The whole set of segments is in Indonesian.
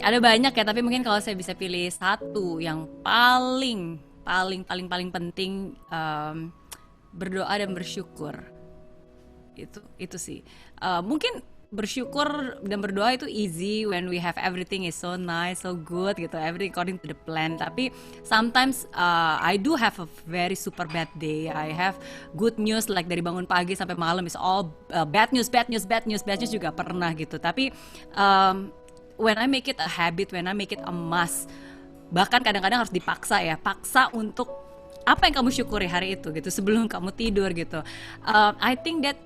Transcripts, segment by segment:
Ada banyak ya, tapi mungkin kalau saya bisa pilih satu yang paling paling paling paling penting, berdoa dan bersyukur. Itu sih. Mungkin bersyukur dan berdoa itu easy when we have everything is so nice, so good gitu, everything according to the plan. Tapi sometimes I do have a very super bad day. I have good news like dari bangun pagi sampai malam is all bad news, bad news, bad news, bad news juga pernah gitu. Tapi when I make it a habit, when I make it a must, bahkan kadang-kadang harus dipaksa ya, paksa untuk apa yang kamu syukuri hari itu gitu sebelum kamu tidur gitu. I think that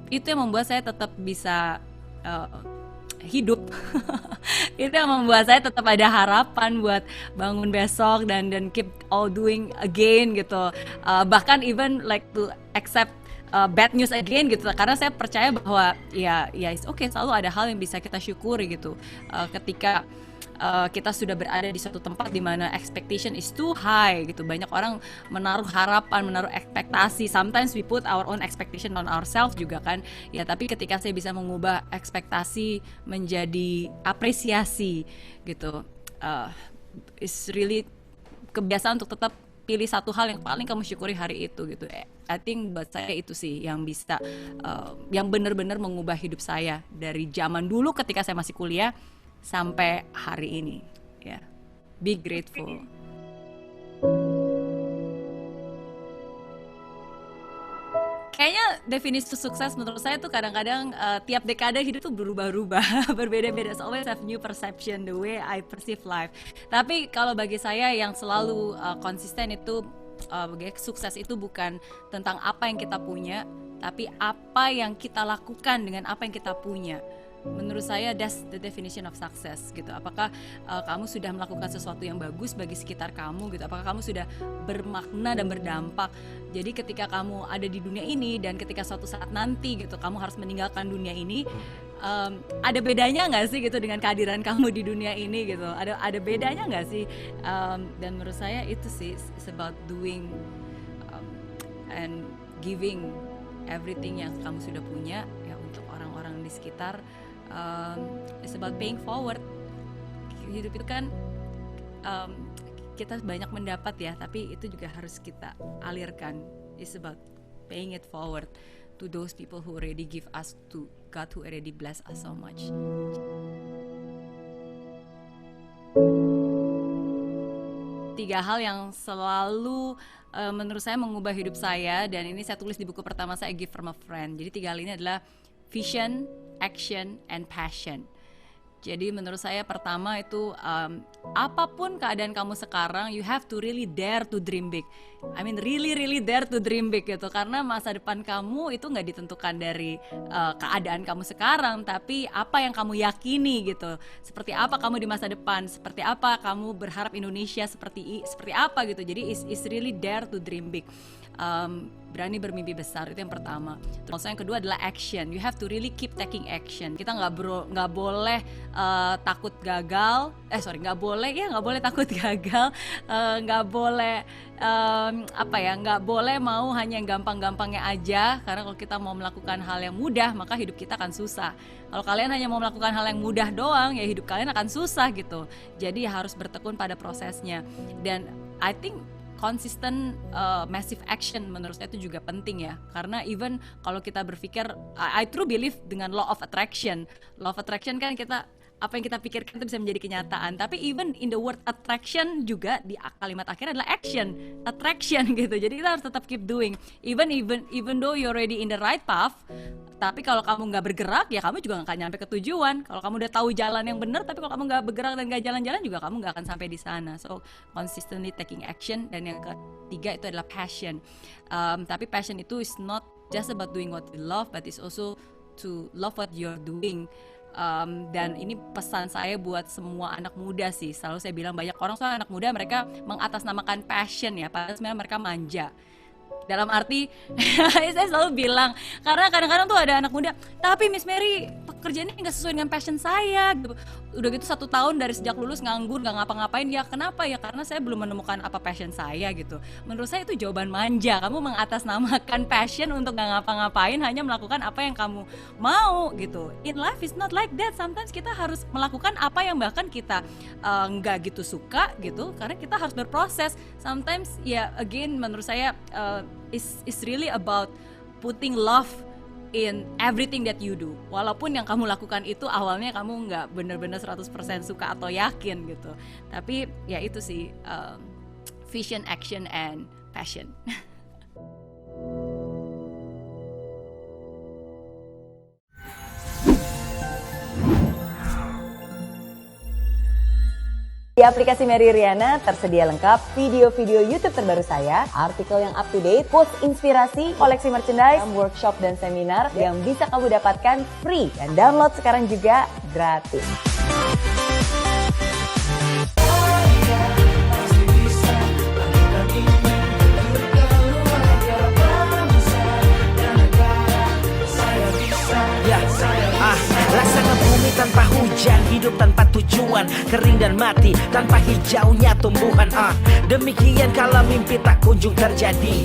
itu yang membuat saya tetap bisa uh, hidup. Itu yang membuat saya tetap ada harapan buat bangun besok dan keep all doing again gitu. Bahkan even like to accept bad news again gitu, karena saya percaya bahwa ya it's okay, selalu ada hal yang bisa kita syukuri gitu. Ketika kita sudah berada di suatu tempat di mana expectation is too high gitu, banyak orang menaruh harapan, menaruh ekspektasi, sometimes we put our own expectation on ourselves juga kan ya. Tapi ketika saya bisa mengubah ekspektasi menjadi apresiasi gitu, is really kebiasaan untuk tetap pilih satu hal yang paling kamu syukuri hari itu gitu. I think buat saya itu sih yang bisa yang benar-benar mengubah hidup saya dari zaman dulu ketika saya masih kuliah sampai hari ini ya. Be grateful. Kayaknya definisi sukses menurut saya tuh kadang-kadang tiap dekade hidup tuh berubah-ubah, berbeda-beda. So always have new perception the way I perceive life. Tapi kalau bagi saya yang selalu konsisten itu sukses itu bukan tentang apa yang kita punya, tapi apa yang kita lakukan dengan apa yang kita punya. Menurut saya that's the definition of success gitu. Apakah kamu sudah melakukan sesuatu yang bagus bagi sekitar kamu gitu, apakah kamu sudah bermakna dan berdampak. Jadi ketika kamu ada di dunia ini dan ketika suatu saat nanti gitu kamu harus meninggalkan dunia ini, ada bedanya nggak sih gitu dengan kehadiran kamu di dunia ini gitu, ada bedanya nggak sih. Dan menurut saya itu sih it's about doing and giving everything yang kamu sudah punya ya untuk orang-orang di sekitar. It's about paying forward. Hidup itu kan kita banyak mendapat ya, tapi itu juga harus kita alirkan. It's about paying it forward to those people who already give us, to God who already bless us so much. Tiga hal yang selalu menurut saya mengubah hidup saya, dan ini saya tulis di buku pertama saya, Gift from a Friend. Jadi tiga hal ini adalah vision, action, and passion. Jadi menurut saya pertama itu apapun keadaan kamu sekarang, you have to really dare to dream big. I mean really dare to dream big gitu, karena masa depan kamu itu nggak ditentukan dari keadaan kamu sekarang, tapi apa yang kamu yakini gitu. Seperti apa kamu di masa depan, seperti apa kamu berharap Indonesia seperti apa gitu. Jadi is really dare to dream big. Berani bermimpi besar, itu yang pertama. Terus yang kedua adalah action. You have to really keep taking action. Kita nggak boleh takut gagal. Nggak boleh takut gagal. Nggak boleh nggak boleh mau hanya yang gampang-gampangnya aja. Karena kalau kita mau melakukan hal yang mudah, maka hidup kita akan susah. Kalau kalian hanya mau melakukan hal yang mudah doang, ya hidup kalian akan susah gitu. Jadi harus bertekun pada prosesnya. Dan I think consistent massive action menurut saya itu juga penting ya, karena even kalau kita berpikir, I true believe dengan law of attraction kan, kita apa yang kita pikirkan itu bisa menjadi kenyataan. Tapi even in the word attraction juga di kalimat akhir adalah action, attraction gitu. Jadi kita harus tetap keep doing even though you're already in the right path. Tapi kalau kamu nggak bergerak, ya kamu juga nggak akan nyampe ke tujuan. Kalau kamu udah tahu jalan yang benar, tapi kalau kamu nggak bergerak dan nggak jalan-jalan, juga kamu nggak akan sampai di sana. So consistently taking action. Dan yang ketiga itu adalah passion. Tapi passion itu is not just about doing what you love, but it's also to love what you're doing. Dan ini pesan saya buat semua anak muda sih. Selalu saya bilang, banyak orang soal anak muda mereka mengatasnamakan passion ya, padahal sebenarnya mereka manja. Dalam arti saya selalu bilang, karena kadang-kadang tuh ada anak muda, tapi Miss Mary pekerjaan ini nggak sesuai dengan passion saya gitu. Udah gitu 1 tahun dari sejak lulus nganggur nggak ngapa-ngapain, ya kenapa ya, karena saya belum menemukan apa passion saya gitu. Menurut saya itu jawaban manja. Kamu mengatasnamakan passion untuk nggak ngapa-ngapain, hanya melakukan apa yang kamu mau gitu. In life is not like that. Sometimes kita harus melakukan apa yang bahkan kita nggak gitu suka gitu, karena kita harus berproses. Sometimes ya again menurut saya is really about putting love in everything that you do. Walaupun yang kamu lakukan itu awalnya kamu nggak benar-benar 100% suka atau yakin gitu. Tapi ya itu sih, vision, action, and passion. Di aplikasi Mary Riana tersedia lengkap video-video YouTube terbaru saya, artikel yang up to date, post inspirasi, koleksi merchandise, workshop dan seminar yang bisa kamu dapatkan free dan download sekarang juga gratis. Laksana bumi tanpa hujan, hidup tanpa tujuan, kering dan mati tanpa hijaunya tumbuhan. Demikian kalau mimpi tak kunjung terjadi.